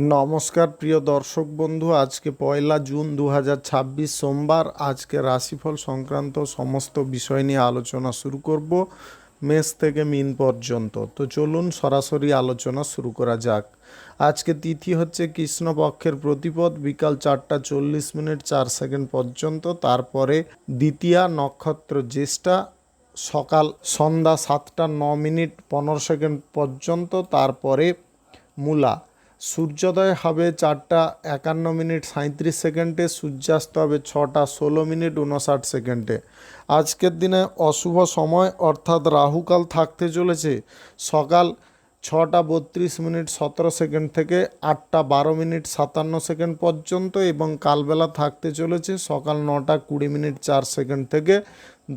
নমস্কার প্রিয় দর্শক বন্ধু, আজকে 1 জুন 2026 সোমবার। আজকে রাশিফল সংক্রান্ত সমস্ত বিষয় নিয়ে আলোচনা শুরু করব, মেষ থেকে মিন পর্যন্ত। তো চলুন সরাসরি আলোচনা শুরু করা যাক। আজকে তিথি হচ্ছে কৃষ্ণপক্ষের প্রতিপদ, বিকাল 4টা 40 মিনিট 4 সেকেন্ড পর্যন্ত। তারপরে দ্বিতীয়া, নক্ষত্র জ্যেষ্ঠা, সকাল সন্ধ্যা 7টা 9 মিনিট 15 সেকেন্ড পর্যন্ত। তারপরে মূলা। সূর্যোদয় হবে 4টা 51 মিনিট 37 সেকেন্ডে, সূর্যাস্ত হবে 6টা 16 মিনিট 59 সেকেন্ডে। আজকের দিনে অশুভ সময় অর্থাৎ রাহুকাল থাকতে চলেছে সকাল 6টা 32 মিনিট 17 সেকেন্ড থেকে 8টা 12 মিনিট 57 সেকেন্ড পর্যন্ত, এবং কালবেলা থাকতে চলেছে সকাল 9টা 20 মিনিট 4 সেকেন্ড থেকে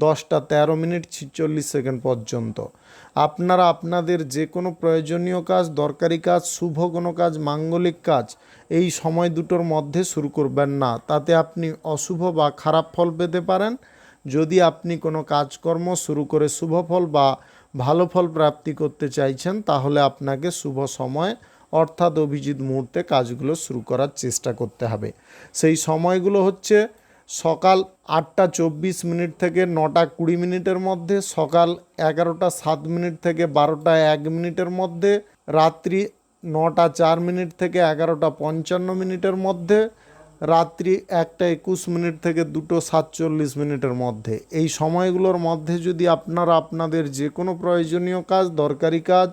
10টা 13 মিনিট 46 সেকেন্ড পর্যন্ত। আপনারা আপনাদের যে কোনো প্রয়োজনীয় কাজ, দরকারি কাজ, শুভ কোনো কাজ, মাঙ্গলিক কাজ এই সময় দুটোর মধ্যে শুরু করবেন না, তাতে আপনি অশুভ বা খারাপ ফল পেতে পারেন। যদি আপনি কোনো কাজকর্ম শুরু করে শুভ ফল বা ভালো ফল প্রাপ্তি করতে চাইছেন, তাহলে আপনাকে শুভ সময় অর্থাৎ অভিজিৎ মুহূর্তে কাজগুলো শুরু করার চেষ্টা করতে হবে। সেই সময়গুলো হচ্ছে সকাল 8টা 24 মিনিট থেকে 9টা 20 মিনিটের মধ্যে, সকাল 11টা 7 মিনিট থেকে 12টা 1 মিনিটের মধ্যে, রাত্রি 9টা 4 মিনিট থেকে 11টা 55 মিনিটের মধ্যে, রাত্রি 1টা 21 মিনিট থেকে 2টো 47 মিনিটের মধ্যে। এই সময়গুলোর মধ্যে যদি আপনারা আপনাদের যে কোনো প্রয়োজনীয় কাজ, দরকারি কাজ,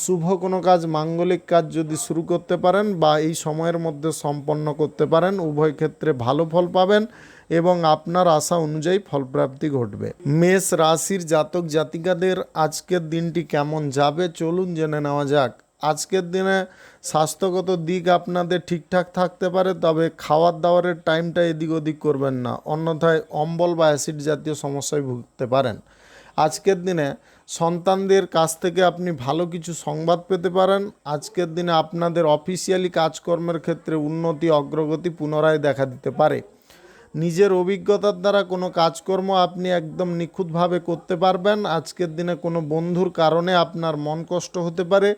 শুভ কোনো কাজ, মাঙ্গলিক কাজ যদি শুরু করতে পারেন বা এই সময়ের মধ্যে সম্পন্ন করতে পারেন, উভয় ক্ষেত্রে ভালো ফল পাবেন এবং আপনার আশা অনুযায়ী ফলপ্রাপ্তি ঘটবে। মেষ রাশির জাতক জাতিকাদের আজকের দিনটি কেমন যাবে চলুন জেনে নেওয়া যাক। আজকের দিনে স্বাস্থ্যগত দিক আপনাদের ঠিকঠাক থাকতে পারে, তবে খাওয়ার দাওয়ারের টাইমটা এদিক ওদিক করবেন না, অন্যথায় অম্বল বা অ্যাসিড জাতীয় সমস্যায় ভুগতে পারেন। আজকের দিনে সন্তানদের কাছ থেকে আপনি ভালো কিছু সংবাদ পেতে পারেন। আজকের দিনে আপনাদের অফিসিয়ালি কাজকর্মের ক্ষেত্রে উন্নতি, অগ্রগতি পুনরায় দেখা দিতে পারে। নিজের অভিজ্ঞতার দ্বারা কোনো কাজকর্ম আপনি একদম নিখুঁতভাবে করতে পারবেন। আজকের দিনে কোনো বন্ধুর কারণে আপনার মন কষ্ট হতে পারে।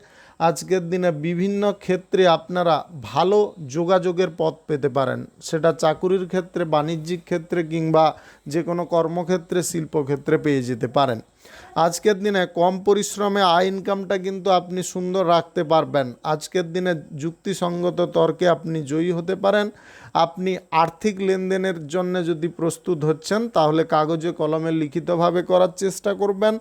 আজকের দিনে বিভিন্ন ক্ষেত্রে আপনারা ভালো যোগাযোগের পথ পেতে পারেন, সেটা চাকুরির ক্ষেত্রে, বাণিজ্যিক ক্ষেত্রে কিংবা যে কোনো কর্মক্ষেত্রে, শিল্পক্ষেত্রে পেয়ে যেতে পারেন। আজকের দিনে কম পরিশ্রমে আয় ইনকামটা কিন্তু আপনি সুন্দর রাখতে পারবেন। আজকের দিনে যুক্তিসঙ্গত তর্কে আপনি জয়ী হতে পারেন। আপনি আর্থিক লেনদেনের জন্য যদি প্রস্তুত হচ্ছেন, তাহলে কাগজে কলমে লিখিতভাবে করার চেষ্টা করবেন।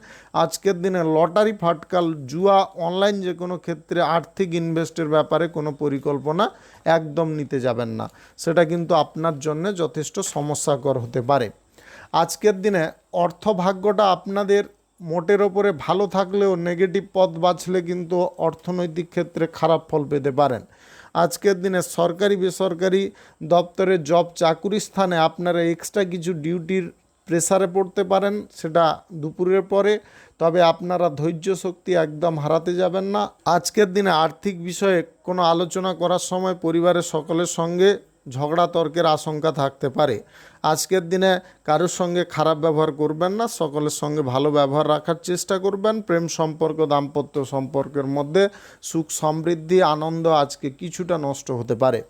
আজকের দিনে লটারি, ফাটকাল, জুয়া, অনলাইন যে কোনো ক্ষেত্রে আর্থিক ইনভেস্টের ব্যাপারে কোনো পরিকল্পনা একদম নিতে যাবেন না, সেটা কিন্তু আপনার জন্য যথেষ্ট সমস্যাকর হতে পারে। আজকের দিনে অর্থভাগ্যটা আপনাদের মোটের ওপরে ভালো থাকলেও নেগেটিভ পথ বাছলে কিন্তু অর্থনৈতিক ক্ষেত্রে খারাপ ফল পেতে পারেন। আজকের দিনে সরকারি বেসরকারি দপ্তরে জব, চাকুরি স্থানে আপনারা এক্সট্রা কিছু ডিউটির প্রেসারে পড়তে পারেন, সেটা দুপুরের পরে। তবে আপনারা ধৈর্য শক্তি একদম হারাতে যাবেন না। আজকের দিনে আর্থিক বিষয়ে কোনো আলোচনা করার সময় পরিবারের সকলের সঙ্গে ঝগড়া তর্কের আশঙ্কা থাকতে পারে। আজকের দিনে কারোর সঙ্গে খারাপ ব্যবহার করবেন না, সকলের সঙ্গে ভালো ব্যবহার রাখার চেষ্টা করবেন। প্রেম সম্পর্ক, দাম্পত্য সম্পর্কের মধ্যে সুখ সমৃদ্ধি, আনন্দ আজকে কিছুটা নষ্ট হতে পারে।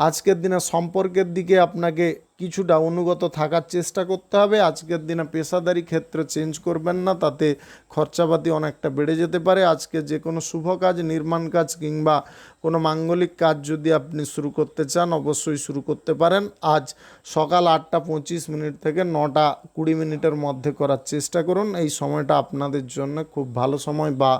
আজকের দিনে সম্পর্কের দিকে আপনাকে কিছুটা অনুগত থাকার চেষ্টা করতে হবে। আজকের দিনে পেশাদারি ক্ষেত্রে চেঞ্জ করবেন না, তাতে খরচাপাতি অনেকটা বেড়ে যেতে পারে। আজকে যে কোনো শুভ কাজ, নির্মাণ কাজ কিংবা কোনো মাঙ্গলিক কাজ যদি আপনি শুরু করতে চান, অবশ্যই শুরু করতে পারেন। আজ সকাল 8টা 25 মিনিট থেকে 9টা 20 মিনিটের মধ্যে করার চেষ্টা করুন। এই সময়টা আপনাদের জন্য খুব ভালো সময় বা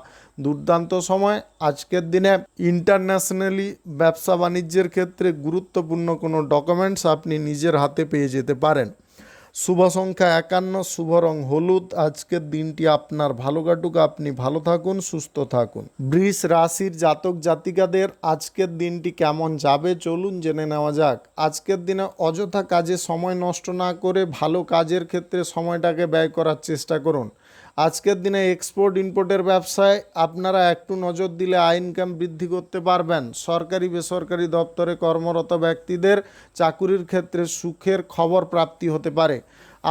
দুর্দান্ত সময়। আজকের দিনে ইন্টারন্যাশনালি ব্যবসা বাণিজ্যের ক্ষেত্রে গুরুত্বপূর্ণ কোনো ডকুমেন্টস আপনি নিজের হাতে পেয়ে যেতে পারেন। শুভ সংখ্যা 51, শুভ রং হলুদ। আজকের দিনটি আপনার ভালো কাটুক, আপনি ভালো থাকুন, সুস্থ থাকুন। বৃষ রাশির জাতক জাতিকাদের আজকের দিনটি কেমন যাবে চলুন জেনে নেওয়া যাক। আজকের দিনে অযথা কাজে সময় নষ্ট না করে ভালো কাজের ক্ষেত্রে সময়টাকে ব্যয় করার চেষ্টা করুন। আজকের দিনে এক্সপোর্ট ইম্পোর্টের ব্যবসায় আপনারা একটু নজর দিলে আয় ইনকাম বৃদ্ধি করতে পারবেন। সরকারি বেসরকারি দপ্তরে কর্মরত ব্যক্তিদের চাকুরির ক্ষেত্রে সুখের খবর প্রাপ্তি হতে পারে।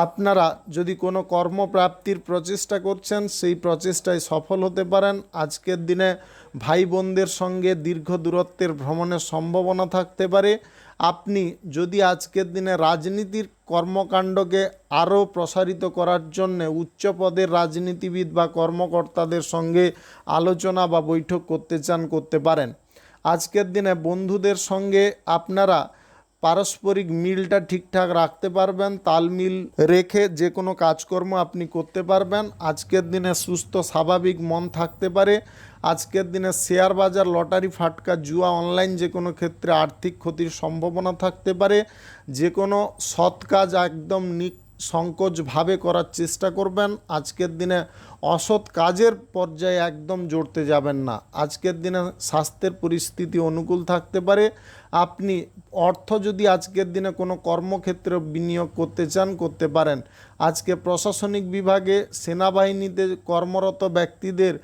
আপনারা যদি কোনো কর্মপ্রাপ্তির প্রচেষ্টা করছেন সেই প্রচেষ্টায় সফল হতে পারেন। আজকের দিনে ভাই বোনদের সঙ্গে দীর্ঘ দূরত্বের ভ্রমণের সম্ভাবনা থাকতে পারে। আপনি যদি আজকের দিনে রাজনীতির কর্মকাণ্ডকে আরও প্রসারিত করার জন্য উচ্চ পদের রাজনীতিবিদ বা কর্মকর্তাদের সঙ্গে আলোচনা বা বৈঠক করতে চান, করতে পারেন। আজকের দিনে বন্ধুদের সঙ্গে আপনারা পারস্পরিক মিলটা ঠিকঠাক রাখতে পারবেন, তালমিল রেখে যে কোনো কাজকর্ম আপনি করতে পারবেন। আজকের দিনে সুস্থ স্বাভাবিক মন থাকতে পারে। আজকের দিনে শেয়ার বাজার, লটারি, ফাটকা, জুয়া, অনলাইন যে কোনো ক্ষেত্রে আর্থিক ক্ষতির সম্ভাবনা থাকতে পারে। যে কোনো সৎ কাজ একদম সংকোচভাবে করার চেষ্টা করবেন। আজকের দিনে অসৎ কাজের পর্যায়ে একদম জড়তে যাবেন না। আজকের দিনে স্বাস্থ্যের পরিস্থিতি অনুকূল থাকতে পারে। আপনি অর্থ যদি আজকের দিনে কোনো কর্মক্ষেত্রে বিনিয়োগ করতে চান, করতে পারেন। আজকে প্রশাসনিক বিভাগে, সেনাবাহিনীতে কর্মরত ব্যক্তিদের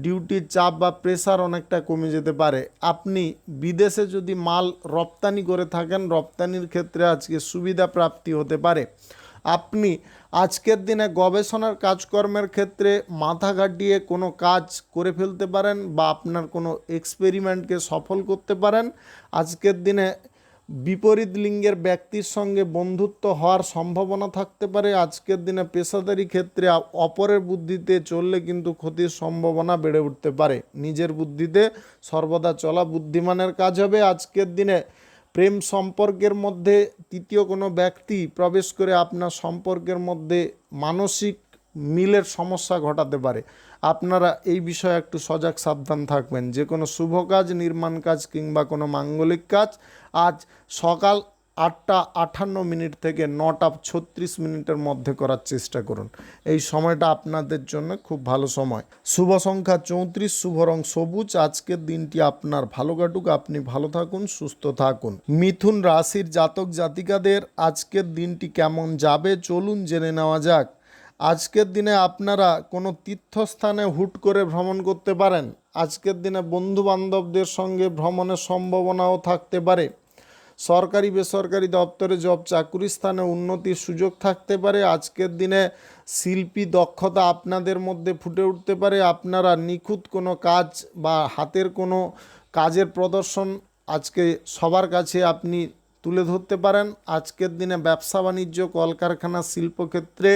ডিউটির চাপ বা প্রেসার অনেকটা কমে যেতে পারে। আপনি বিদেশে যদি মাল রপ্তানি করে থাকেন, রপ্তানির ক্ষেত্রে আজকে সুবিধা প্রাপ্তি হতে পারে। আপনি আজকের দিনে গবেষণার কাজকর্মের ক্ষেত্রে মাথা খাটিয়ে কোনো কাজ করে ফেলতে পারেন বা আপনার কোনো এক্সপেরিমেন্টকে সফল করতে পারেন। আজকের দিনে বিপরীত লিঙ্গের ব্যক্তির সঙ্গে বন্ধুত্ব হওয়ার সম্ভাবনা থাকতে পারে। আজকের দিনে পেশাদারি ক্ষেত্রে অপরের বুদ্ধিতে চললে কিন্তু ক্ষতির সম্ভাবনা বেড়ে উঠতে পারে। নিজের বুদ্ধিতে সর্বদা চলা বুদ্ধিমানের কাজ হবে। আজকের দিনে প্রেম সম্পর্কের মধ্যে তৃতীয় কোনো ব্যক্তি প্রবেশ করে আপনার সম্পর্কের মধ্যে মানসিক মিলের সমস্যা ঘটাতে পারে। আপনারা এই বিষয়ে একটু সজাগ সাবধান থাকবেন। যে কোনো শুভ কাজ, নির্মাণ কাজ কিংবা কোনো মাঙ্গলিক কাজ আজ সকাল 8টা 58 থেকে 9টা 36 মধ্যে করার চেষ্টা করুন। এই সময়টা আপনাদের জন্য খুব ভালো সময়। শুভ সংখ্যা 34, শুভ রং সবুজ। আজকের দিনটি আপনার ভালো কাটুক, আপনি ভালো থাকুন, সুস্থ থাকুন। মিথুন রাশির জাতক জাতিকাদের আজকের দিনটি কেমন যাবে চলুন জেনে নেওয়া যাক। আজকের দিনে আপনারা কোনো তীর্থস্থানে হুট করে ভ্রমণ করতে পারেন। আজকের দিনে বন্ধু বান্ধবদের সঙ্গে ভ্রমণের সম্ভাবনাও থাকতে পারে। সরকারি বেসরকারি দপ্তরে জব চাকুরি স্থানে উন্নতির সুযোগ থাকতে পারে। আজকের দিনে শিল্পী দক্ষতা আপনাদের মধ্যে ফুটে উঠতে পারে। আপনারা নিখুঁত কোনো কাজ বা হাতের কোনো কাজের প্রদর্শন আজকে সবার কাছে আপনি তুলে ধরতে পারেন। আজকের দিনে ব্যবসা বাণিজ্য, কলকারখানা, শিল্পক্ষেত্রে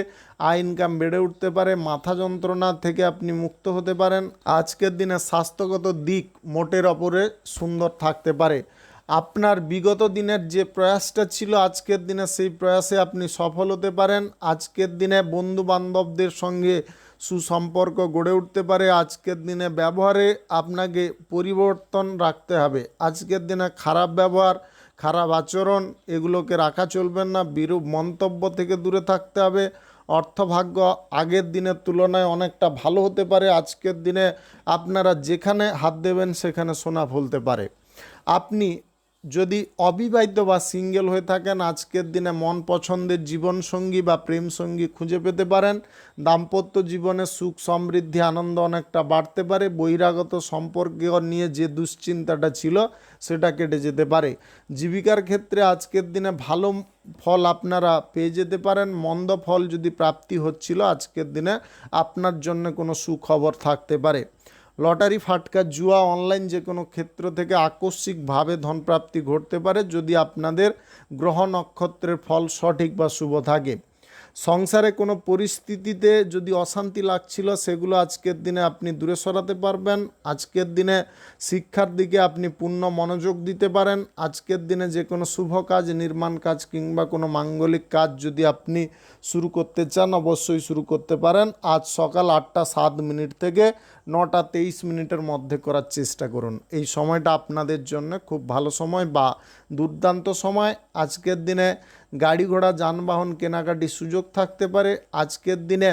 আয় ইনকাম বেড়ে উঠতে পারে। মাথা যন্ত্রণা থেকে আপনি মুক্ত হতে পারেন। আজকের দিনে স্বাস্থ্যগত দিক মোটের ওপরে সুন্দর থাকতে পারে। আপনার বিগত দিনের যে প্রয়াসটা ছিল আজকের দিনে সেই প্রয়াসে আপনি সফল হতে পারেন। আজকের দিনে বন্ধু বান্ধবদের সঙ্গে সুসম্পর্ক গড়ে উঠতে পারে। আজকের দিনে ব্যবহারে আপনাকে পরিবর্তন রাখতে হবে। আজকের দিনে খারাপ ব্যবহার, খারাপ আচরণ এগুলোকে রাখা চলবেন না। বিরূপ মন্তব্য থেকে দূরে থাকতে হবে। অর্থভাগ্য আগের দিনের তুলনায় অনেকটা ভালো হতে পারে। আজকের দিনে আপনারা যেখানে হাত দেবেন সেখানে সোনা ফলতে পারে। আপনি যদি অবিবাহিত বা সিঙ্গেল হয়ে থাকেন, আজকের দিনে মন পছন্দের জীবনসঙ্গী বা প্রেমসঙ্গী খুঁজে পেতে পারেন। দাম্পত্য জীবনে সুখ সমৃদ্ধি আনন্দ অনেকটা বাড়তে পারে। বহিরাগত সম্পর্ক নিয়ে যে দুশ্চিন্তাটা ছিল সেটা কেটে যেতে পারে। জীবিকার ক্ষেত্রে আজকের দিনে ভালো ফল আপনারা পেয়ে যেতে পারেন। মন্দ ফল যদি প্রাপ্তি হচ্ছিল, আজকের দিনে আপনার জন্য কোনো সুখবর থাকতে পারে। লটারি, ফাটকা, জুয়া, অনলাইন যে কোনো ক্ষেত্র থেকে আকস্মিকভাবে ধনপ্রাপ্তি ঘটতে পারে যদি আপনাদের গ্রহ নক্ষত্রের ফল সঠিক বা শুভ থাকে। সংসারে কোনো পরিস্থিতিতে যদি অশান্তি লাগছিল সেগুলো আজকের দিনে আপনি দূরে সরাতে পারবেন। আজকের দিনে শিক্ষার দিকে আপনি পূর্ণ মনোযোগ দিতে পারেন। আজকের দিনে যে কোনো শুভ কাজ, নির্মাণ কাজ কিংবা কোনো মাঙ্গলিক কাজ যদি আপনি শুরু করতে চান অবশ্যই শুরু করতে পারেন। আজ সকাল 8টা 7 থেকে 9টা 23 মধ্যে করার চেষ্টা করুন। এই সময়টা আপনাদের জন্য খুব ভালো সময় বা দুর্দান্ত সময়। আজকের দিনে গাড়ি ঘোড়া যানবাহন কেনাকাটির সুযোগ থাকতে পারে। আজকের দিনে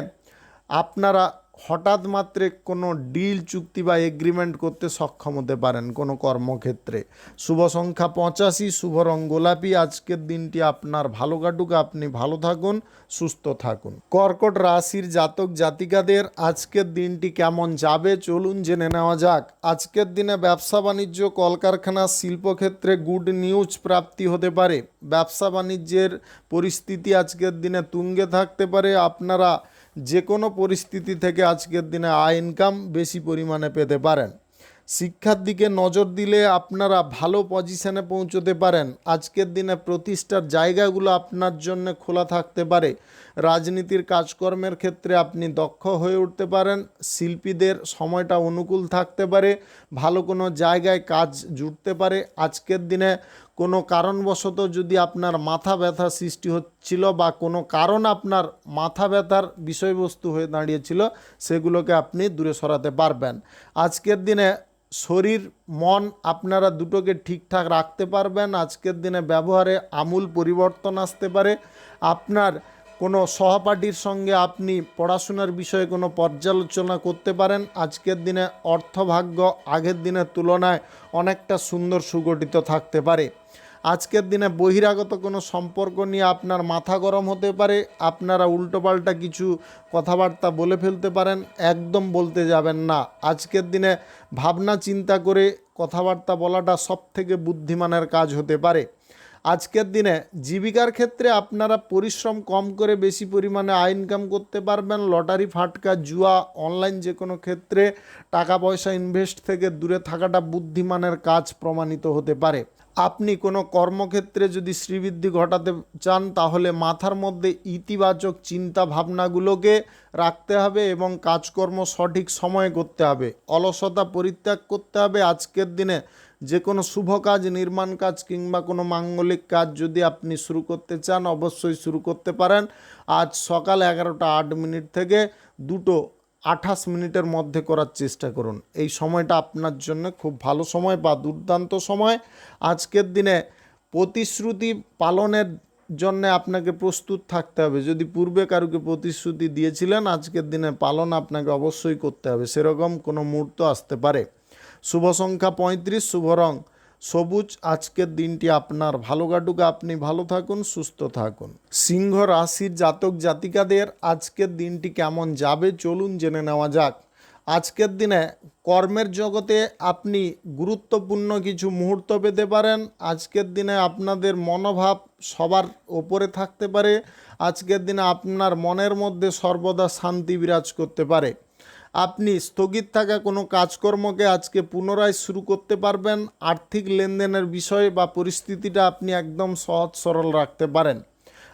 আপনারা হঠাৎ মাত্রে কোনো ডিল চুক্তি বা এগ্রিমেন্ট করতে সক্ষম হতে পারেন কোনো কর্মক্ষেত্রে। শুভ সংখ্যা 85, শুভ রং গোলাপি। আজকের দিনটি আপনার ভালো কাটুক, আপনি ভালো থাকুন, সুস্থ থাকুন। কর্কট রাশির জাতক জাতিকাদের আজকের দিনটি কেমন যাবে চলুন জেনে নেওয়া যাক। আজকের দিনে ব্যবসা বাণিজ্য, কলকারখানা, শিল্পক্ষেত্রে গুড নিউজ প্রাপ্তি হতে পারে। ব্যবসা বাণিজ্যের পরিস্থিতি আজকের দিনে তুঙ্গে থাকতে পারে। আপনারা যে কোনো পরিস্থিতি থেকে আজকের দিনে আয় ইনকাম বেশি পরিমাণে পেতে পারেন। শিক্ষার দিকে নজর দিলে আপনারা ভালো পজিশনে পৌঁছতে পারেন। আজকের দিনে প্রতিষ্ঠার জায়গাগুলো আপনার জন্য খোলা থাকতে পারে। রাজনীতির কাজকর্মের ক্ষেত্রে আপনি দক্ষ হয়ে উঠতে পারেন। শিল্পীদের সময়টা অনুকূল থাকতে পারে। ভালো কোনো জায়গায় কাজ জুটতে পারে। আজকের দিনে কোনো কারণবশত যদি আপনার মাথা ব্যথা সৃষ্টি হচ্ছিল বা কোনো কারণ আপনার মাথা ব্যথার বিষয়বস্তু হয়ে দাঁড়িয়েছিল, সেগুলোকে আপনি দূরে সরাতে পারবেন। আজকের দিনে শরীর মন আপনারা দুটোকে ঠিকঠাক রাখতে পারবেন। আজকের দিনে ব্যবহারে আমূল পরিবর্তন আসতে পারে। আপনার কোনো সহপাঠীর সঙ্গে আপনি পড়াশোনার বিষয়ে কোনো পর্যালোচনা করতে পারেন। আজকের দিনে অর্থভাগ্য আগের দিনের তুলনায় অনেকটা সুন্দর সুগঠিত থাকতে পারে। আজকের দিনে বহিরাগত কোনো সম্পর্ক নিয়ে আপনার মাথা গরম হতে পারে। আপনারা উল্টোপাল্টা কিছু কথাবার্তা বলে ফেলতে পারেন, একদম বলতে যাবেন না। আজকের দিনে ভাবনা চিন্তা করে কথাবার্তা বলাটা সবথেকে বুদ্ধিমানের কাজ হতে পারে। আজকের দিনে জীবিকার ক্ষেত্রে আপনারা পরিশ্রম কম করে বেশি পরিমাণে আয় ইনকাম করতে পারবেন। লটারি, ফাটকা, জুয়া, অনলাইন যে কোনো ক্ষেত্রে টাকা পয়সা ইনভেস্ট থেকে দূরে থাকাটা বুদ্ধিমানের কাজ প্রমাণিত হতে পারে। আপনি কোনো কর্মক্ষেত্রে যদি শ্রীবৃদ্ধি ঘটাতে চান তাহলে মাথার মধ্যে ইতিবাচক চিন্তা ভাবনাগুলোকে রাখতে হবে এবং কাজকর্ম সঠিক সময়ে করতে হবে। অলসতা পরিত্যাগ করতে হবে। আজকের দিনে যে কোনো শুভ কাজ, নির্মাণ কাজ কিংবা কোনো মাঙ্গলিক কাজ যদি আপনি শুরু করতে চান অবশ্যই শুরু করতে পারেন। আজ সকাল 11:08 থেকে 2:28 মধ্যে করার চেষ্টা করুন। এই সময়টা আপনার জন্য খুব ভালো সময় বা দুর্দান্ত সময়। আজকের দিনে প্রতিশ্রুতি পালনের জন্য আপনাকে প্রস্তুত থাকতে হবে। যদি পূর্বে কারুকে প্রতিশ্রুতি দিয়েছিলেন, আজকের দিনে পালন আপনাকে অবশ্যই করতে হবে। সেরকম কোনো মুহূর্ত আসতে পারে। শুভ সংখ্যা 35, শুভ রং সবুজ। আজকের দিনটি আপনার ভালো কাটুক, আপনি ভালো থাকুন, সুস্থ থাকুন। সিংহ রাশির জাতক জাতিকাদের আজকের দিনটি কেমন যাবে চলুন জেনে নেওয়া যাক। আজকের দিনে কর্মের জগতে আপনি গুরুত্বপূর্ণ কিছু মুহূর্ত পেতে পারেন। আজকের দিনে আপনাদের মনোভাব সবার ওপরে থাকতে পারে। আজকের দিনে আপনার মনের মধ্যে সর্বদা শান্তি বিরাজ করতে পারে। আপনি স্থগিত থাকা কোনো কাজকর্মকে আজকে পুনরায় শুরু করতে পারবেন। আর্থিক লেনদেনের বিষয় বা পরিস্থিতিটা আপনি একদম সহজ সরল রাখতে পারেন।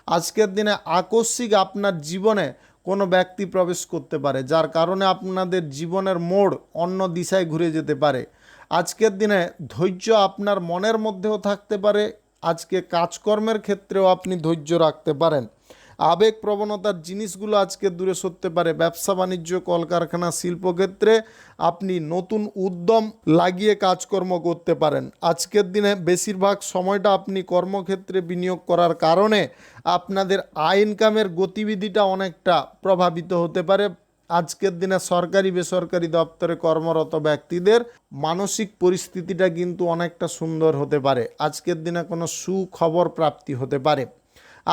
আজকের দিনে আকস্মিক আপনার জীবনে কোনো ব্যক্তি প্রবেশ করতে পারে, যার কারণে আপনাদের জীবনের মোড় অন্য দিশায় ঘুরে যেতে পারে। আজকের দিনে ধৈর্য আপনার মনের মধ্যেও থাকতে পারে। আজকে কাজকর্মের ক্ষেত্রেও আপনি ধৈর্য রাখতে পারেন। আবেগ প্রবণতার জিনিসগুলো আজকে দূরে সরতে পারে। ব্যবসা বাণিজ্য, কলকারখানা, শিল্পক্ষেত্রে আপনি নতুন উদ্যম লাগিয়ে কাজকর্ম করতে পারেন। আজকের দিনে বেশিরভাগ সময়টা আপনি কর্মক্ষেত্রে বিনিয়োগ করার কারণে আপনাদের আয় ইনকামের গতিবিধিটা অনেকটা প্রভাবিত হতে পারে। আজকের দিনে সরকারি বেসরকারি দপ্তরে কর্মরত ব্যক্তিদের মানসিক পরিস্থিতিটা কিন্তু অনেকটা সুন্দর হতে পারে। আজকের দিনে কোনো সুখবর প্রাপ্তি হতে পারে।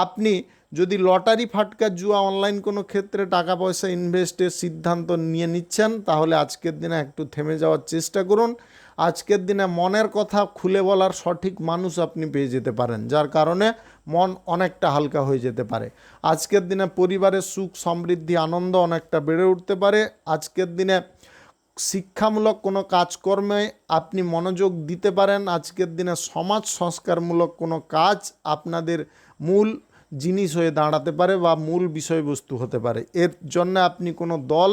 আপনি যদি লটারি, ফাটকা, জুয়া, অনলাইন কোনো ক্ষেত্রে টাকা পয়সা ইনভেস্টের সিদ্ধান্ত নিয়ে নিচ্ছেন তাহলে আজকের দিনে একটু থেমে যাওয়ার চেষ্টা করুন। আজকের দিনে মনের কথা খুলে বলার সঠিক মানুষ আপনি পেয়ে যেতে পারেন, যার কারণে মন অনেকটা হালকা হয়ে যেতে পারে। আজকের দিনে পরিবারের সুখ, সমৃদ্ধি, আনন্দ অনেকটা বেড়ে উঠতে পারে। আজকের দিনে শিক্ষামূলক কোনো কাজকর্মে আপনি মনোযোগ দিতে পারেন। আজকের দিনে সমাজ সংস্কারমূলক কোনো কাজ আপনাদের মূল জিনিস হয়ে দাঁড়াতে পারে বা মূল বিষয়বস্তু হতে পারে। এর জন্য আপনি কোনো দল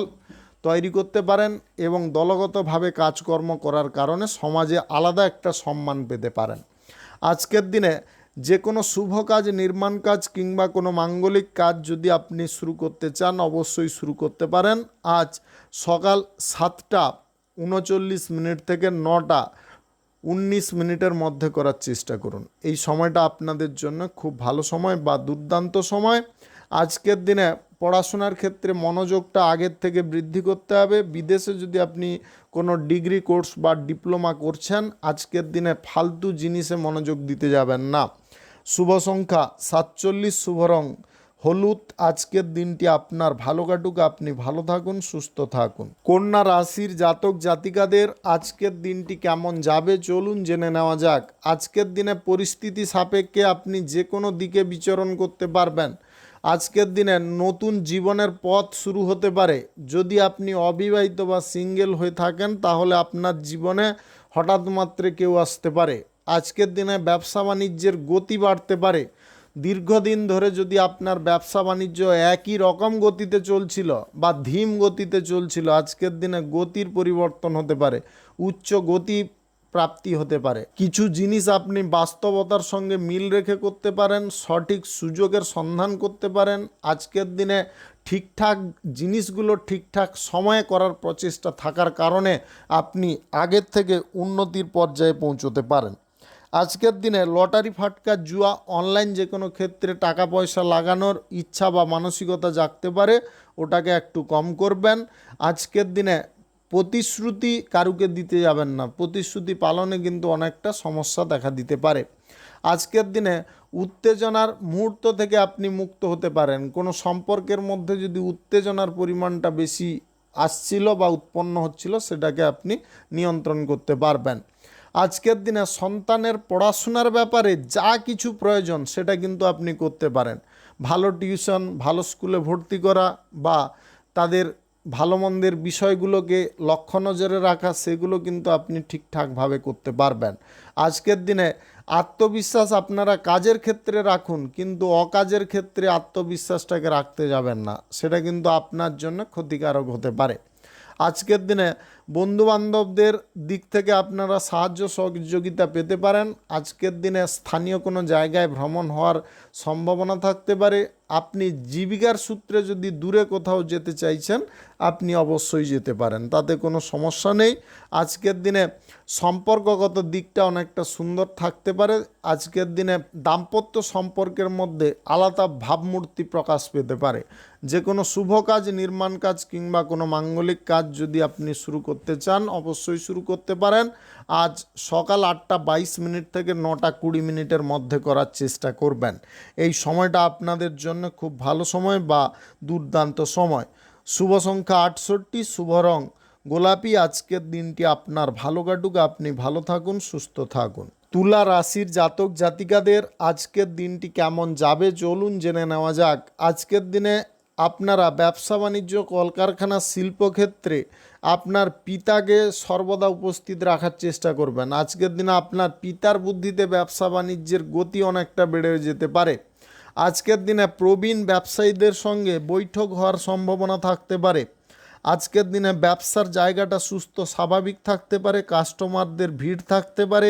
তৈরি করতে পারেন এবং দলগতভাবে কাজকর্ম করার কারণে সমাজে আলাদা একটা সম্মান পেতে পারেন। আজকের দিনে যে কোনো শুভ কাজ, নির্মাণ কাজ কিংবা কোনো মাঙ্গলিক কাজ যদি আপনি শুরু করতে চান অবশ্যই শুরু করতে পারেন। আজ সকাল 7:39 থেকে 9:19 মধ্যে করার চেষ্টা করুন। এই সময়টা আপনাদের জন্য খুব ভালো সময় বা দুর্দান্ত সময়। আজকের দিনে পড়াশোনার ক্ষেত্রে মনোযোগটা আগের থেকে বৃদ্ধি করতে হবে। বিদেশে যদি আপনি কোনো ডিগ্রি কোর্স বা ডিপ্লোমা করছেন, আজকের দিনে ফালতু জিনিসে মনোযোগ দিতে যাবেন না। শুভ সংখ্যা 47, শুভ রং হলুদ। আজকের দিনটি আপনার ভালো কাটুক, আপনি ভালো থাকুন, সুস্থ থাকুন। কন্যা রাশির জাতক জাতিকাদের আজকের দিনটি কেমন যাবে চলুন জেনে নেওয়া যাক। আজকের দিনে পরিস্থিতি সাপেক্ষে আপনি যে কোনো দিকে বিচরণ করতে পারবেন। আজকের দিনে নতুন জীবনের পথ শুরু হতে পারে। যদি আপনি অবিবাহিত বা সিঙ্গেল হয়ে থাকেন তাহলে আপনার জীবনে হঠাৎ মাত্রে কেউ আসতে পারে। আজকের দিনে ব্যবসা বাণিজ্যের গতি বাড়তে পারে। দীর্ঘদিন ধরে যদি আপনার ব্যবসা বাণিজ্য একই রকম গতিতে চলছিল বা ধীম গতিতে চলছিল, আজকের দিনে গতির পরিবর্তন হতে পারে, উচ্চ গতি প্রাপ্তি হতে পারে। কিছু জিনিস আপনি বাস্তবতার সঙ্গে মিল রেখে করতে পারেন, সঠিক সুযোগের সন্ধান করতে পারেন। আজকের দিনে ঠিকঠাক জিনিসগুলো ঠিকঠাক সময়ে করার প্রচেষ্টা থাকার কারণে আপনি আগের থেকে উন্নতির পর্যায়ে পৌঁছতে পারেন। আজকের দিনে লটারি, ফাটকা, জুয়া, অনলাইন যে কোনো ক্ষেত্রে টাকা পয়সা লাগানোর ইচ্ছা বা মানসিকতা জাগতে পারে, ওটাকে একটু কম করবেন। আজকের দিনে প্রতিশ্রুতি কারুকে দিতে যাবেন না, প্রতিশ্রুতি পালনে কিন্তু অনেকটা সমস্যা দেখা দিতে পারে। আজকের দিনে উত্তেজনার মুহূর্ত থেকে আপনি মুক্ত হতে পারেন। কোনো সম্পর্কের মধ্যে যদি উত্তেজনার পরিমাণটা বেশি আসছিল বা উৎপন্ন হচ্ছিল, সেটাকে আপনি নিয়ন্ত্রণ করতে পারবেন। আজকের দিনে সন্তানের পড়াশোনার ব্যাপারে যা কিছু প্রয়োজন সেটা কিন্তু আপনি করতে পারেন। ভালো টিউশন, ভালো স্কুলে ভর্তি করা বা তাদের ভালো মন্দের বিষয়গুলোকে লক্ষ্য নজরে রাখা, সেগুলো কিন্তু আপনি ঠিকঠাকভাবে করতে পারবেন। আজকের দিনে আত্মবিশ্বাস আপনারা কাজের ক্ষেত্রে রাখুন, কিন্তু অকাজের ক্ষেত্রে আত্মবিশ্বাসটাকে রাখতে যাবেন না, সেটা কিন্তু আপনার জন্য ক্ষতিকারক হতে পারে। আজকের দিনে বন্ধুবান্ধবদের দিক থেকে আপনারা সাহায্য সহযোগিতা পেতে পারেন। আজকের দিনে স্থানীয় কোনো জায়গায় ভ্রমণ হওয়ার সম্ভাবনা থাকতে পারে। আপনি জীবিকার সূত্রে যদি দূরে কোথাও যেতে চাইছেন, আপনি অবশ্যই যেতে পারেন, তাতে কোনো সমস্যা নেই। আজকের দিনে সম্পর্কগত দিকটা অনেকটা সুন্দর থাকতে পারে। আজকের দিনে দাম্পত্য সম্পর্কের মধ্যে আলাদা ভাবমূর্তি প্রকাশ পেতে পারে। যে কোনো শুভ কাজ, নির্মাণ কাজ কিংবা কোনো মাঙ্গলিক কাজ যদি আপনি শুরু করতে চান, অবশ্যই শুরু করতে পারেন। আজ সকাল 8:22 থেকে 9:20 মধ্যে করার চেষ্টা করবেন। এই সময়টা আপনাদের জন্য খুব ভালো সময় বা দুর্দান্ত সময়। শুভ সংখ্যা 68, শুভ রং গোলাপি। আজকের দিনটি আপনার ভালো কাটুক, আপনি ভালো থাকুন, সুস্থ থাকুন। তুলা রাশির জাতক জাতিকাদের আজকের দিনটি কেমন যাবে চলুন জেনে নেওয়া যাক। আজকের দিনে আপনারা ব্যবসা বাণিজ্য, কলকারখানা, শিল্পক্ষেত্রে আপনার পিতাকে সর্বদা উপস্থিত রাখার চেষ্টা করবেন। আজকের দিনে আপনার পিতার বুদ্ধিতে ব্যবসা বাণিজ্যের গতি অনেকটা বেড়ে যেতে পারে। আজকের দিনে প্রবীণ ব্যবসায়ীদের সঙ্গে বৈঠক হওয়ার সম্ভাবনা থাকতে পারে। আজকের দিনে ব্যবসার জায়গাটা সুস্থ স্বাভাবিক থাকতে পারে, কাস্টমারদের ভিড় থাকতে পারে।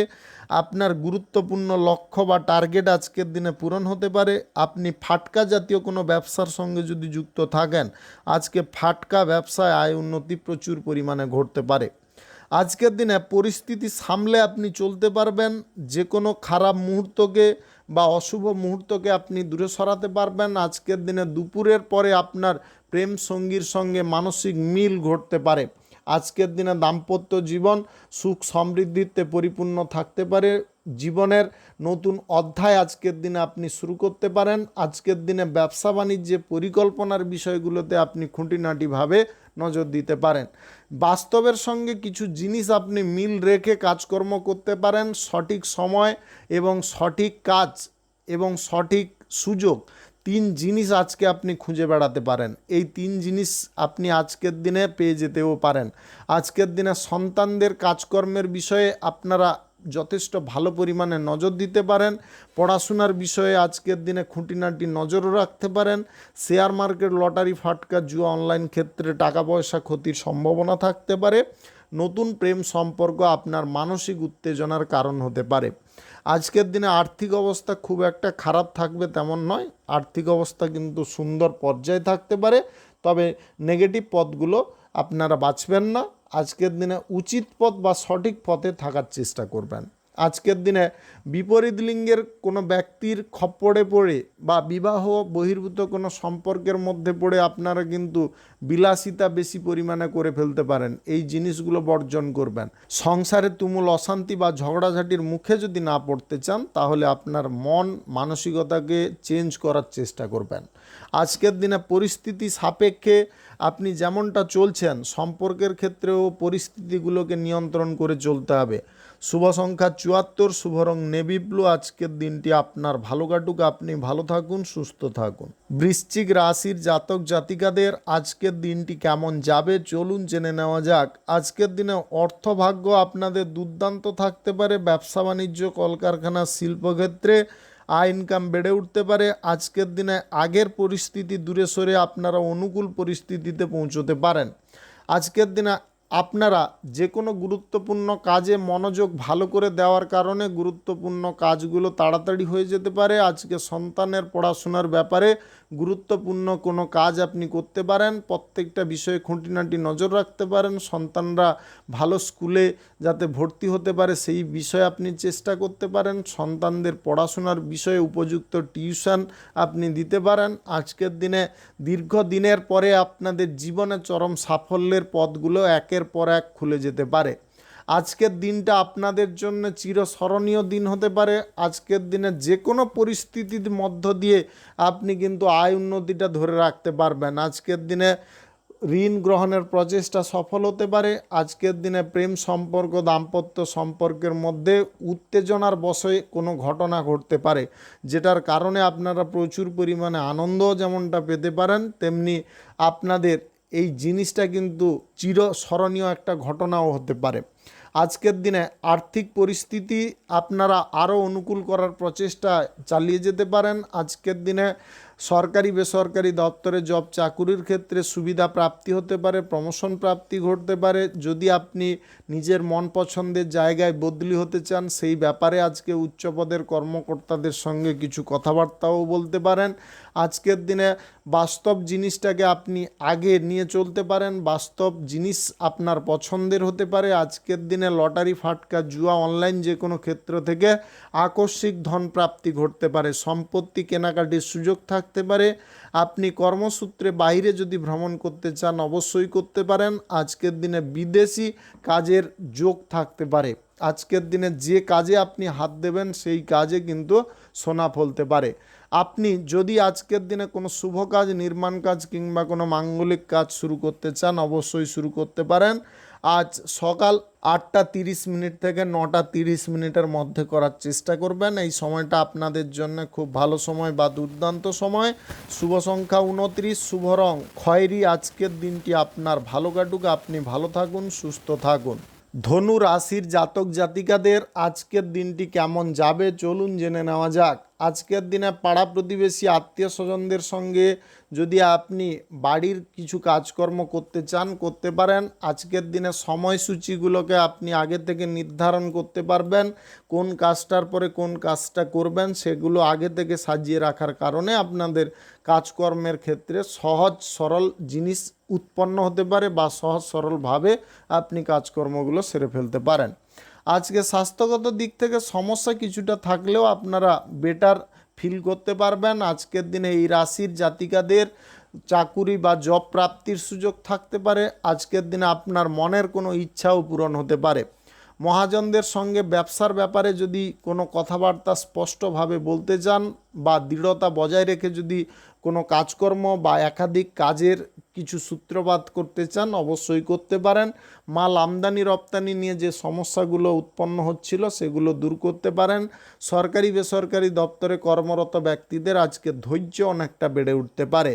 আপনার গুরুত্বপূর্ণ লক্ষ্য বা টার্গেট আজকের দিনে পূরণ হতে পারে। আপনি ফাটকা জাতীয় কোনো ব্যবসার সঙ্গে যদি যুক্ত থাকেন, আজকে ফাটকা ব্যবসায় আয় উন্নতি প্রচুর পরিমাণে ঘটতে পারে। আজকের দিনে পরিস্থিতি সামলে আপনি চলতে পারবেন। যে কোনো খারাপ মুহূর্তকে বা অশুভ মুহূর্তকে আপনি দূরে সরাতে পারবেন। আজকের দিনে দুপুরের পরে আপনার প্রেম সঙ্গীর সঙ্গে মানসিক মিল ঘটতে পারে। আজকের দিনে দাম্পত্য জীবন সুখ সমৃদ্ধিতে পরিপূর্ণ থাকতে পারে। জীবনের নতুন অধ্যায় আজকের দিনে আপনি শুরু করতে পারেন। আজকের দিনে ব্যবসা বাণিজ্যে পরিকল্পনার বিষয়গুলোতে আপনি খুঁটিনাটিভাবে নজর দিতে পারেন। বাস্তবের সঙ্গে কিছু জিনিস আপনি মিল রেখে কাজকর্ম করতে পারেন। সঠিক সময় এবং সঠিক কাজ এবং সঠিক সুযোগ, 3 জিনিস আজকে আপনি খুঁজে বেড়াতে পারেন। এই 3 জিনিস আপনি আজকের দিনে পেয়ে যেতেও পারেন। আজকের দিনে সন্তানদের কাজকর্মের বিষয়ে আপনারা যথেষ্ট ভালো পরিমাণে নজর দিতে পারেন। পড়াশোনার বিষয়ে আজকের দিনে খুঁটিনাটি নজরও রাখতে পারেন। শেয়ার মার্কেট, লটারি, ফাটকা, জুয়া, অনলাইন ক্ষেত্রে টাকা পয়সা ক্ষতির সম্ভাবনা থাকতে পারে। নতুন প্রেম সম্পর্ক আপনার মানসিক উত্তেজনার কারণ হতে পারে। আজকের দিনে আর্থিক অবস্থা খুব একটা খারাপ থাকবে তেমন নয়, আর্থিক অবস্থা কিন্তু সুন্দর পর্যায়ে থাকতে পারে, তবে নেগেটিভ পথগুলো আপনারা বাছবেন না। আজকের দিনে উচিত পথ বা সঠিক পথে থাকার চেষ্টা করবেন। আজকের দিনে বিপরীত লিঙ্গের কোনো ব্যক্তির খপ্পরে পড়ে বা বিবাহ বহির্ভূত কোনো সম্পর্কের মধ্যে পড়ে আপনারা কিন্তু বিলাসিতা বেশি পরিমাণে করে ফেলতে পারেন। এই জিনিসগুলো বর্জন করবেন। সংসারে তুমুল অশান্তি বা ঝগড়াঝাটির মুখে যদি না পড়তে চান, তাহলে আপনার মন মানসিকতাকে চেঞ্জ করার চেষ্টা করবেন। আজকের দিনে পরিস্থিতি সাপেক্ষে আপনি যেমনটা চলছেন, সম্পর্কের ক্ষেত্রেও পরিস্থিতিগুলোকে নিয়ন্ত্রণ করে চলতে হবে। শুভ সংখ্যা ৭৪, শুভ রং নেভি ব্লু। আজকের দিনটি আপনার ভালো কাটুক, আপনি ভালো থাকুন, সুস্থ থাকুন। বৃশ্চিক রাশির জাতক জাতিকাদের আজকের দিনটি কেমন যাবে চলুন জেনে নেওয়া যাক। আজকের দিনে অর্থভাগ্য আপনাদের দুর্দান্ত থাকতে পারে। ব্যবসা বাণিজ্য, কলকারখানা, শিল্পক্ষেত্রে আয় ইনকাম বেড়ে উঠতে পারে। আজকের দিনে আগের পরিস্থিতি দূরে সরে আপনারা অনুকূল পরিস্থিতিতে পৌঁছতে পারেন। আজকের দিনে আপনারা যে কোনো গুরুত্বপূর্ণ কাজে মনোযোগ ভালো করে দেওয়ার কারণে গুরুত্বপূর্ণ কাজগুলো তাড়াতাড়ি হয়ে যেতে পারে। আজকে সন্তানের পড়াশোনার ব্যাপারে গুরুত্বপূর্ণ কোনো কাজ আপনি করতে পারেন। প্রত্যেকটা বিষয়ে খুঁটিনাটি নজর রাখতে পারেন। সন্তানরা ভালো স্কুলে যাতে ভর্তি হতে পারে সেই বিষয়ে আপনি চেষ্টা করতে পারেন। সন্তানদের পড়াশোনার বিষয়ে উপযুক্ত টিউশন আপনি দিতে পারেন। আজকের দিনে দীর্ঘদিনের পরে আপনাদের জীবনে চরম সাফল্যের পথগুলো একের পর এক খুলে যেতে পারে। আজকের দিনটা আপনাদের জন্য চিরস্মরণীয় দিন হতে পারে। আজকের দিনে যে কোনো পরিস্থিতির মধ্য দিয়ে আপনি কিন্তু আয় উন্নতিটা ধরে রাখতে পারবেন। আজকের দিনে ঋণ গ্রহণের প্রচেষ্টা সফল হতে পারে। আজকের দিনে প্রেম সম্পর্ক, দাম্পত্য সম্পর্কের মধ্যে উত্তেজনার বশে কোনো ঘটনা ঘটতে পারে, যেটার কারণে আপনারা প্রচুর পরিমাণে আনন্দ যেমনটা পেতে পারেন, তেমনি আপনাদের এই জিনিসটা কিন্তু চিরস্মরণীয় একটা ঘটনাও হতে পারে। আজকের দিনে আর্থিক পরিস্থিতি আপনারা আরও অনুকূল করার প্রচেষ্টা চালিয়ে যেতে পারেন। আজকের দিনে সরকারি বেসরকারি দপ্তরে জব চাকুরির ক্ষেত্রে সুবিধা প্রাপ্তি হতে পারে, প্রমোশন প্রাপ্তি ঘটতে পারে। যদি আপনি নিজের মন পছন্দের জায়গায় বদলি হতে চান, সেই ব্যাপারে আজকে উচ্চপদের কর্মকর্তাদের সঙ্গে কিছু কথাবার্তাও বলতে পারেন। আজকের দিনে বাস্তব জিনিসটাকে আপনি আগে নিয়ে চলতে পারেন। বাস্তব জিনিস আপনার পছন্দের হতে পারে। আজকের দিনে লটারি, ফাটকা, জুয়া, অনলাইন যে কোনো ক্ষেত্র থেকে আকস্মিক ধন প্রাপ্তি ঘটতে পারে। সম্পত্তি কেনাকাটির সুযোগ থাকতে পারে। আপনি কর্মসূত্রে বাইরে যদি ভ্রমণ করতে চান অবশ্যই করতে পারেন। আজকের দিনে বিদেশি কাজের যোগ থাকতে পারে। আজকের দিনে যে কাজে আপনি হাত দেবেন সেই কাজে কিন্তু সোনা ফলতে পারে। আপনি যদি আজকের দিনে কোনো শুভ কাজ, নির্মাণ কাজ কিংবা কোনো মাঙ্গলিক কাজ শুরু করতে চান অবশ্যই শুরু করতে পারেন। আজ সকাল 8টা 30 থেকে 9টা 30 মধ্যে করার চেষ্টা করবেন। এই সময়টা আপনাদের জন্য খুব ভালো সময় বা দুর্দান্ত সময়। শুভ সংখ্যা 29, শুভ রং খয়েরি। আজকের দিনটি আপনার ভালো কাটুক, আপনি ভালো থাকুন, সুস্থ থাকুন। ধনু রাশির জাতক জাতিকাদের আজকের দিনটি কেমন যাবে চলুন জেনে নেওয়া যাক। আজকের দিনে পাড়া প্রতিবেশী, আত্মীয় স্বজনদের সঙ্গে যদি আপনি বাড়ির কিছু কাজকর্ম করতে চান করতে পারেন। আজকের দিনে সময়সূচিগুলোকে আপনি আগে থেকে নির্ধারণ করতে পারবেন। কোন কাজটার পরে কোন কাজটা করবেন সেগুলো আগে থেকে সাজিয়ে রাখার কারণে আপনাদের কাজকর্মের ক্ষেত্রে সহজ সরল জিনিস উৎপন্ন হতে পারে বা সহজ সরলভাবে আপনি কাজকর্মগুলো সেরে ফেলতে পারেন। আজকে স্বাস্থ্যগত দিক থেকে সমস্যা কিছুটা থাকলেও আপনারা বেটার ফিল করতে পারবেন। আজকের দিনে এই রাশির জাতিকাদের চাকুরি বা জব প্রাপ্তির সুযোগ থাকতে পারে। আজকের দিনে আপনার মনের কোনো ইচ্ছাও পূরণ হতে পারে। মহাজনদের সঙ্গে ব্যবসার ব্যাপারে যদি কোনো কথাবার্তা স্পষ্টভাবে বলতে চান বা দৃঢ়তা বজায় রেখে যদি কোনো কাজকর্ম বা একাধিক কাজের কিছু সূত্রপাত করতে চান অবশ্যই করতে পারেন। মাল আমদানি রপ্তানি নিয়ে যে সমস্যাগুলো উৎপন্ন হচ্ছিল সেগুলো দূর করতে পারেন। সরকারি বেসরকারি দপ্তরে কর্মরত ব্যক্তিদের আজকে ধৈর্য অনেকটা বেড়ে উঠতে পারে।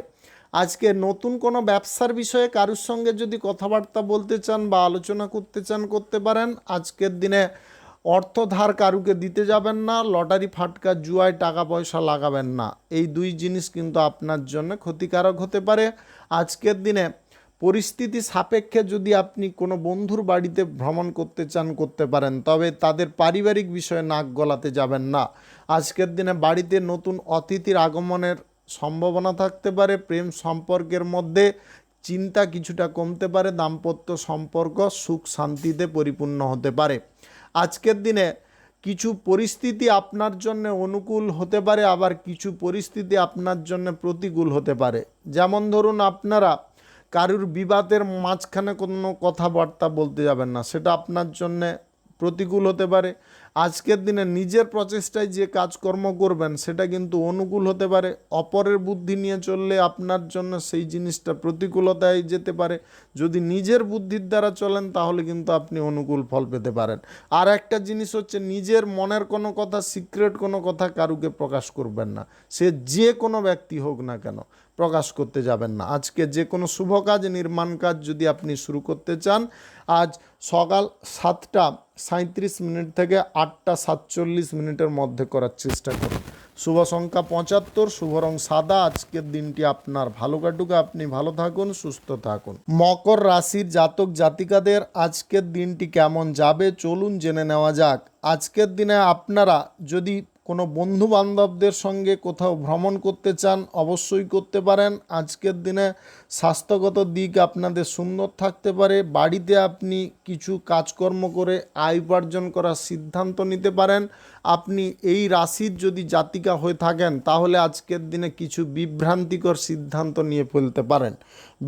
আজকে নতুন কোনো ব্যবসার বিষয়ে কারোর সঙ্গে যদি কথাবার্তা বলতে চান বা আলোচনা করতে চান করতে পারেন। আজকের দিনে অর্থ ধার কারুকে দিতে যাবেন না। লটারি, ফাটকা, জুয়ায় টাকা পয়সা লাগাবেন না। এই দুই জিনিস কিন্তু আপনার জন্য ক্ষতিকারক হতে পারে। আজকের দিনে পরিস্থিতি সাপেক্ষে যদি আপনি কোনো বন্ধুর বাড়িতে ভ্রমণ করতে চান করতে পারেন, তবে তাদের পারিবারিক বিষয়ে নাক গলাতে যাবেন না। আজকের দিনে বাড়িতে নতুন অতিথির আগমনের সম্ভাবনা থাকতে পারে। প্রেম সম্পর্কের মধ্যে চিন্তা কিছুটা কমতে পারে। দাম্পত্য সম্পর্ক সুখ শান্তিতে পরিপূর্ণ হতে পারে। আজকের দিনে কিছু পরিস্থিতি আপনার জন্য অনুকূল হতে পারে, আবার কিছু পরিস্থিতি আপনার জন্য প্রতিকূল হতে পারে। যেমন ধরুন, আপনারা কারুর বিবাদের মাঝখানে কোনো কথাবার্তা বলতে যাবেন না, সেটা আপনার জন্য প্রতিকূল হতে পারে। আজকের দিনে নিজের প্রচেষ্টায় যে কাজকর্ম করবেন সেটা কিন্তু অনুকূল হতে পারে। অপরের বুদ্ধি নিয়ে চললে আপনার জন্য সেই জিনিসটা প্রতিকূলতায় যেতে পারে। যদি নিজের বুদ্ধির দ্বারা চলেন তাহলে কিন্তু আপনি অনুকূল ফল পেতে পারেন। আর একটা জিনিস হচ্ছে, নিজের মনের কোনো কথা, সিক্রেট কোনো কথা কারুকে প্রকাশ করবেন না, সে যে কোনো ব্যক্তি হোক না কেন, প্রকাশ করতে যাবেন না। আজকে যে কোনো শুভ কাজ, নির্মাণ কাজ যদি আপনি শুরু করতে চান, আজ সকাল 7:37 থেকে 8:47 মধ্যে করার চেষ্টা করুন। শুভ সংখ্যা 75, শুভ রং সাদা। আজকের দিনটি আপনার ভালো কাটুক, আপনি ভালো থাকুন, সুস্থ থাকুন। মকর রাশির জাতক জাতিকাদের আজকের দিনটি কেমন যাবে চলুন জেনে নেওয়া যাক। আজকের দিনে আপনারা যদি কোনো বন্ধু বান্ধবদের সঙ্গে কোথাও ভ্রমণ করতে চান, অবশ্যই করতে পারেন। আজকের দিনে স্বাস্থ্যগত দিক আপনাদের সুন্দর থাকতে পারে। বাড়িতে আপনি কিছু কাজকর্ম করে আয় উপার্জন করার সিদ্ধান্ত নিতে পারেন। আপনি এই রাশির যদি জাতিকা হয়ে থাকেন তাহলে আজকের দিনে কিছু বিভ্রান্তিকর সিদ্ধান্ত নিয়ে ফেলতে পারেন।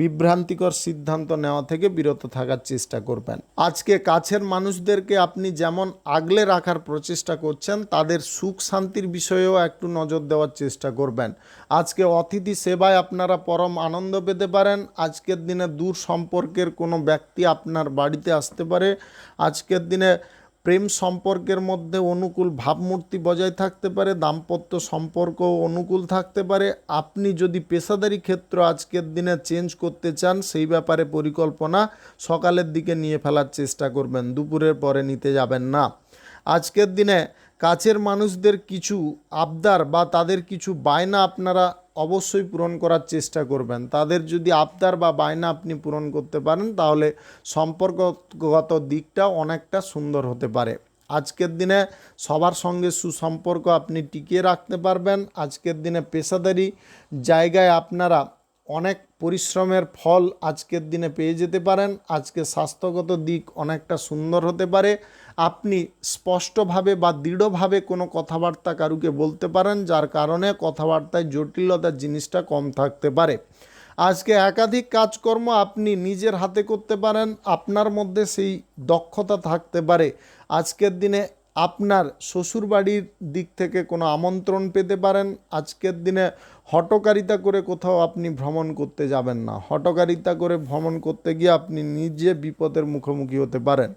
বিভ্রান্তিকর সিদ্ধান্ত নেওয়া থেকে বিরত থাকার চেষ্টা করবেন। আজকে কাছের মানুষদেরকে আপনি যেমন আগলে রাখার প্রচেষ্টা করছেন, তাদের সুখ শান্তির বিষয়েও একটু নজর দেওয়ার চেষ্টা করবেন। আজকে অতিথি সেবায় আপনারা পরম আনন্দ পেতে পারেন। আজকের দিনে দূর সম্পর্কের কোনো ব্যক্তি আপনার বাড়িতে আসতে পারে। আজকের দিনে প্রেম সম্পর্কের মধ্যে অনুকূল ভাবমূর্তি বজায় থাকতে পারে। দাম্পত্য সম্পর্ক অনুকূল থাকতে পারে। আপনি যদি পেশাদারি ক্ষেত্র আজকের দিনে চেঞ্জ করতে চান, সেই ব্যাপারে পরিকল্পনা সকালের দিকে নিয়ে ফেলার চেষ্টা করবেন, দুপুরের পরে নিতে যাবেন না। আজকের দিনে কাছের মানুষদের কিছু আবদার বা তাদের কিছু বায়না আপনারা অবশ্যই পূরণ করার চেষ্টা করবেন। তাদের যদি আবদার বা বায়না আপনি পূরণ করতে পারেন তাহলে সম্পর্কগত দিকটা অনেকটা সুন্দর হতে পারে। আজকের দিনে সবার সঙ্গে সুসম্পর্ক আপনি টিকিয়ে রাখতে পারবেন। আজকের দিনে পেশাদারি জায়গায় আপনারা অনেক পরিশ্রমের ফল আজকের দিনে পেয়ে যেতে পারেন। আজকে স্বাস্থ্যগত দিক অনেকটা সুন্দর হতে পারে। আপনি স্পষ্টভাবে বা দৃঢ়ভাবে কোনো কথাবার্তা কারুকে বলতে পারেন, যার কারণে কথাবার্তায় জটিলতার জিনিসটা কম থাকতে পারে। আজকে একাধিক কাজকর্ম আপনি নিজের হাতে করতে পারেন, আপনার মধ্যে সেই দক্ষতা থাকতে পারে। আজকের দিনে আপনার শ্বশুরবাড়ির দিক থেকে কোনো আমন্ত্রণ পেতে পারেন। আজকের দিনে হঠকারিতা করে কোথাও আপনি ভ্রমণ করতে যাবেন না। হঠকারিতা করে ভ্রমণ করতে গিয়ে আপনি নিজে বিপদের মুখোমুখি হতে পারেন।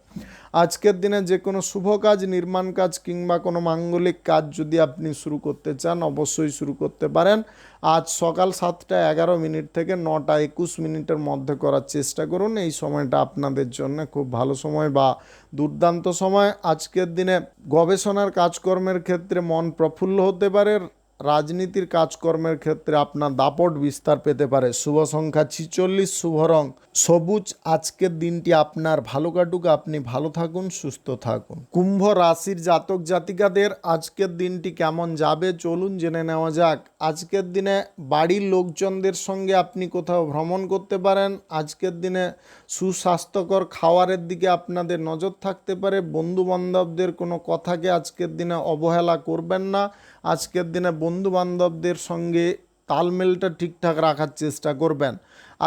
আজকের দিনে যে কোনো শুভ কাজ, নির্মাণ কাজ কিংবা কোনো মাঙ্গলিক কাজ যদি আপনি শুরু করতে চান, অবশ্যই শুরু করতে পারেন। আজ সকাল 7:11 থেকে 9:21 মধ্যে করার চেষ্টা করুন। এই সময়টা আপনাদের জন্য খুব ভালো সময় বা দুর্দান্ত সময়। আজকের দিনে গবেষণার কাজকর্মের ক্ষেত্রে মন প্রফুল্ল হতে পারে। রাজনীতির কাজকর্মের ক্ষেত্রে আপনার দাপট বিস্তার পেতে পারে। শুভ সংখ্যা 46, শুভ রং সবুজ। আজকের দিনটি আপনার ভালো কাটুক, আপনি ভালো থাকুন, সুস্থ থাকুন। কুম্ভ রাশির জাতক জাতিকাদের আজকের দিনটি কেমন যাবে চলুন জেনে নেওয়া যাক। আজকের দিনে বাড়ির লোকজনদের সঙ্গে আপনি কোথাও ভ্রমণ করতে পারেন। আজকের দিনে সুস্বাস্থ্যকর খাবারের দিকে আপনাদের নজর থাকতে পারে। বন্ধু বান্ধবদের কোনো কথাকে আজকের দিনে অবহেলা করবেন না। আজকের দিনে বন্ধু বান্ধবদের সঙ্গে তালমেলটা ঠিকঠাক রাখার চেষ্টা করবেন।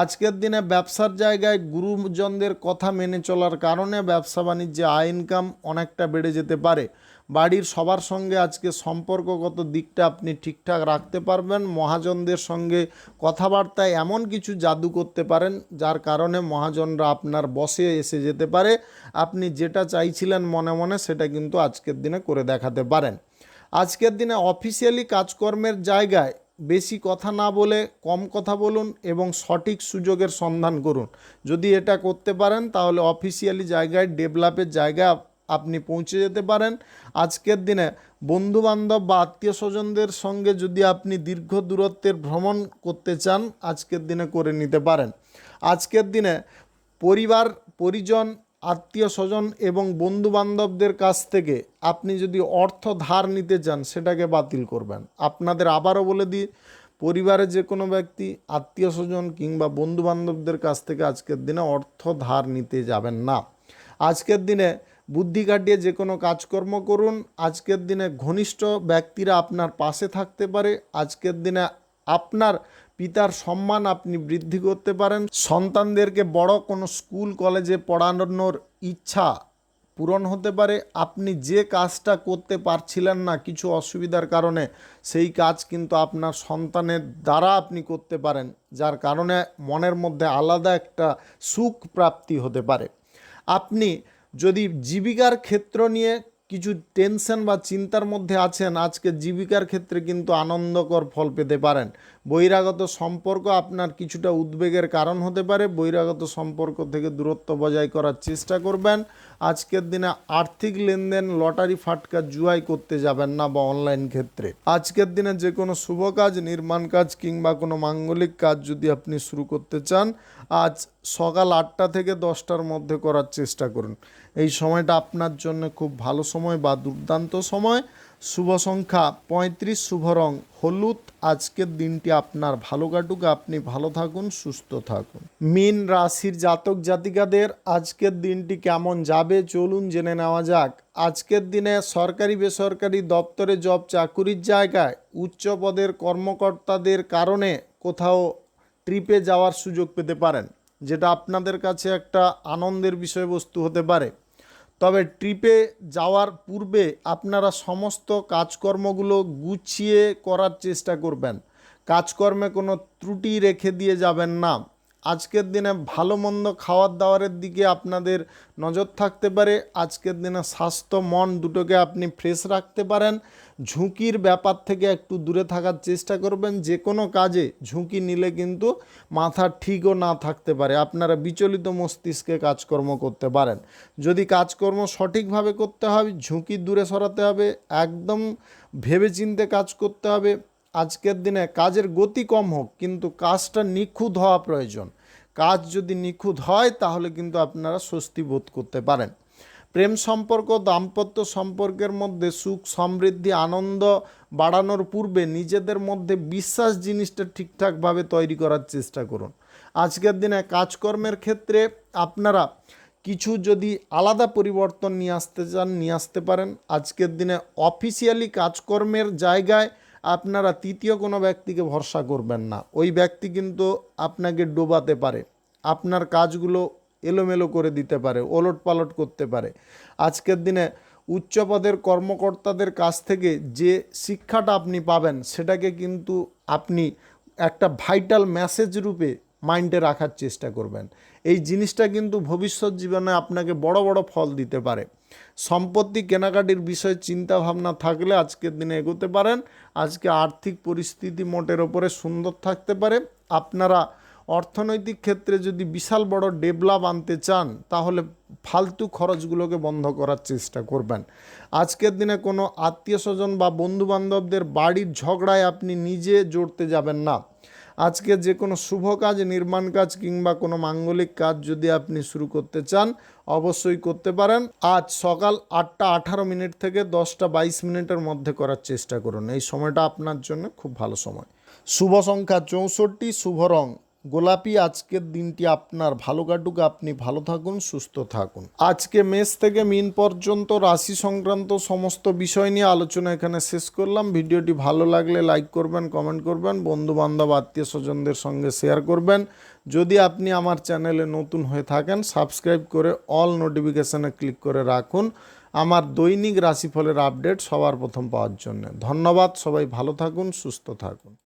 আজকের দিনে ব্যবসার জায়গায় গুরুজনদের কথা মেনে চলার কারণে ব্যবসা বাণিজ্যে আয় ইনকাম অনেকটা বেড়ে যেতে পারে। বাড়ির সবার সঙ্গে আজকে সম্পর্কগত দিকটা আপনি ঠিকঠাক রাখতে পারবেন। মহাজনদের সঙ্গে কথাবার্তায় এমন কিছু জাদু করতে পারেন যার কারণে মহাজনরা আপনার বশে এসে যেতে পারে। আপনি যেটা চাইছিলেন মনে মনে সেটা কিন্তু আজকের দিনে করে দেখাতে পারেন। আজকের দিনে অফিসিয়ালি কাজকর্মের জায়গায় বেশি কথা না বলে কম কথা বলুন এবং সঠিক সুযোগের সন্ধান করুন। যদি এটা করতে পারেন তাহলে অফিসিয়ালি জায়গায় ডেভেলপের জায়গায় আপনি পৌঁছে যেতে পারেন। আজকের দিনে বন্ধুবান্ধব বা আত্মীয় স্বজনদের সঙ্গে যদি আপনি দীর্ঘ দূরত্বের ভ্রমণ করতে চান, আজকের দিনে করে নিতে পারেন। আজকের দিনে পরিবার পরিজন, আত্মীয় স্বজন এবং বন্ধুবান্ধবদের কাছ থেকে আপনি যদি অর্থ ধার নিতে চান সেটাকে বাতিল করবেন। আপনাদের আবারও বলে দিই, পরিবারের যে কোনো ব্যক্তি, আত্মীয় স্বজন কিংবা বন্ধুবান্ধবদের কাছ থেকে আজকের দিনে অর্থ ধার নিতে যাবেন না। আজকের দিনে বুদ্ধি খাটিয়ে যে কোনো কাজকর্ম করুন। আজকের দিনে ঘনিষ্ঠ ব্যক্তিরা আপনার পাশে থাকতে পারে। আজকের দিনে আপনার পিতার সম্মান আপনি বৃদ্ধি করতে পারেন। সন্তানদেরকে বড় কোনো স্কুল কলেজে পড়ানোর ইচ্ছা পূরণ হতে পারে। আপনি যে কাজটা করতে পারছিলেন না কিছু অসুবিধার কারণে, সেই কাজ কিন্তু আপনার সন্তানের দ্বারা আপনি করতে পারেন, যার কারণে মনের মধ্যে আলাদা একটা সুখ প্রাপ্তি হতে পারে। আপনি যদি জীবিকার ক্ষেত্র নিয়ে কিছু টেনশন বা চিন্তার মধ্যে আছেন, আজকে জীবিকার ক্ষেত্রে কিন্তু আনন্দকর ফল পেতে পারেন। বহিরাগত সম্পর্ক আপনার কিছুটা উদ্বেগের কারণ হতে পারে। বহিরাগত সম্পর্ক থেকে দূরত্ব বজায় করার চেষ্টা করবেন। আজকের দিনে আর্থিক লেনদেন, লটারি ফাটকা, জুয়াই করতে যাবেন না বা অনলাইন ক্ষেত্রে। আজকের দিনে যে কোনো শুভ কাজ, নির্মাণ কাজ কিংবা কোনো মাঙ্গলিক কাজ যদি আপনি শুরু করতে চান, আজ সকাল 8টা থেকে 10টার মধ্যে করার চেষ্টা করুন। এই সময়টা আপনার জন্য খুব ভালো সময় বা দুর্দান্ত সময়। শুভ সংখ্যা 35, শুভ রং হলুদ। আজকের দিনটি আপনার ভালো কাটুক, আপনি ভালো থাকুন, সুস্থ থাকুন। মীন রাশির জাতক জাতিকাদের আজকের দিনটি কেমন যাবে চলুন জেনে নেওয়া যাক। আজকের দিনে সরকারি বেসরকারি দপ্তরে জব চাকুরির জায়গায় উচ্চ পদের কর্মকর্তাদের কারণে কোথাও ট্রিপে যাওয়ার সুযোগ পেতে পারেন, যেটা আপনাদের কাছে একটা আনন্দের বিষয়বস্তু হতে পারে। তবে ট্রিপে যাওয়ার পূর্বে আপনারা সমস্ত কাজকর্মগুলো গুছিয়ে করার চেষ্টা করবেন। কাজকর্মে কোনো ত্রুটি রেখে দিয়ে যাবেন না। আজকের দিনে ভালো মন্দ খাওয়ার দাওয়ারের দিকে আপনাদের নজর থাকতে পারে। আজকের দিনে স্বাস্থ্য মন দুটোকে আপনি ফ্রেশ রাখতে পারেন। ঝুঁকির ব্যাপার থেকে একটু দূরে থাকার চেষ্টা করবেন। যে কোনো কাজে ঝুঁকি নিলে কিন্তু মাথা ঠিকও না থাকতে পারে, আপনারা বিচলিত মস্তিষ্কে কাজকর্ম করতে পারেন। যদি কাজকর্ম সঠিকভাবে করতে হবে, ঝুঁকি দূরে সরাতে হবে, একদম ভেবেচিন্তে কাজ করতে হবে। আজকের দিনে কাজের গতি কম হোক, কিন্তু কাজটা নিখুঁত হওয়া প্রয়োজন। কাজ যদি নিখুঁত হয় তাহলে কিন্তু আপনারা স্বস্তি বোধ করতে পারেন। প্রেম সম্পর্ক, দাম্পত্য সম্পর্কের মধ্যে সুখ সমৃদ্ধি আনন্দ বাড়ানোর পূর্বে নিজেদের মধ্যে বিশ্বাস জিনিসটা ঠিকঠাকভাবে তৈরি করার চেষ্টা করুন। আজকের দিনে কাজকর্মের ক্ষেত্রে আপনারা কিছু যদি আলাদা পরিবর্তন নিয়ে আসতে চান, নিয়ে আসতে পারেন। আজকের দিনে অফিসিয়ালি কাজকর্মের জায়গায় আপনারা তৃতীয় কোনো ব্যক্তিকে ভরসা করবেন না। ওই ব্যক্তি কিন্তু আপনাকে ডোবাতে পারে, আপনার কাজগুলো এলোমেলো করে দিতে পারে, ওলটপালট করতে পারে। আজকের দিনে উচ্চপদের কর্মকর্তাদের কাছ থেকে যে শিক্ষাটা আপনি পাবেন, সেটাকে কিন্তু আপনি একটা ভাইটাল মেসেজ রূপে মাইন্ডে রাখার চেষ্টা করবেন। এই জিনিসটা কিন্তু ভবিষ্যৎ জীবনে আপনাকে বড় বড় ফল দিতে পারে। সম্পত্তি কেনাকাটির বিষয়ে চিন্তাভাবনা থাকলে আজকের দিনে এগোতে পারেন। আজকে আর্থিক পরিস্থিতি মোটের ওপরে সুন্দর থাকতে পারে। আপনারা অর্থনৈতিক ক্ষেত্রে যদি বিশাল বড় ডেভেলপ আনতে চান, তাহলে ফালতু খরচগুলোকে বন্ধ করার চেষ্টা করবেন। আজকের দিনে কোনো আত্মীয় স্বজন বা বন্ধুবান্ধবদের বাড়ির ঝগড়ায় আপনি নিজে জড়তে যাবেন না। আজকে যে কোনো শুভ কাজ, নির্মাণ কাজ কিংবা কোনো মাঙ্গলিক কাজ যদি আপনি শুরু করতে চান, অবশ্যই করতে পারেন। আজ সকাল 8টা 18 থেকে 10টা 22 মধ্যে করার চেষ্টা করুন। এই সময়টা আপনার জন্য খুব ভালো সময়। শুভ সংখ্যা 64, শুভ রং গোলাপি। আজকের দিনটি আপনার ভালো কাটুক, আপনি ভালো থাকুন, সুস্থ থাকুন। আজকে মেষ থেকে মীন পর্যন্ত রাশি সংক্রান্ত সমস্ত বিষয় নিয়ে আলোচনা এখানে শেষ করলাম। ভিডিওটি ভালো লাগলে লাইক করবেন, কমেন্ট করবেন, বন্ধু বান্ধব আত্মীয় স্বজনদের সঙ্গে শেয়ার করবেন। যদি আপনি আমার চ্যানেলে নতুন হয়ে থাকেন, সাবস্ক্রাইব করে অল নোটিফিকেশানে ক্লিক করে রাখুন আমার দৈনিক রাশিফলের আপডেট সবার প্রথম পাওয়ার জন্য। ধন্যবাদ, সবাই ভালো থাকুন, সুস্থ থাকুন।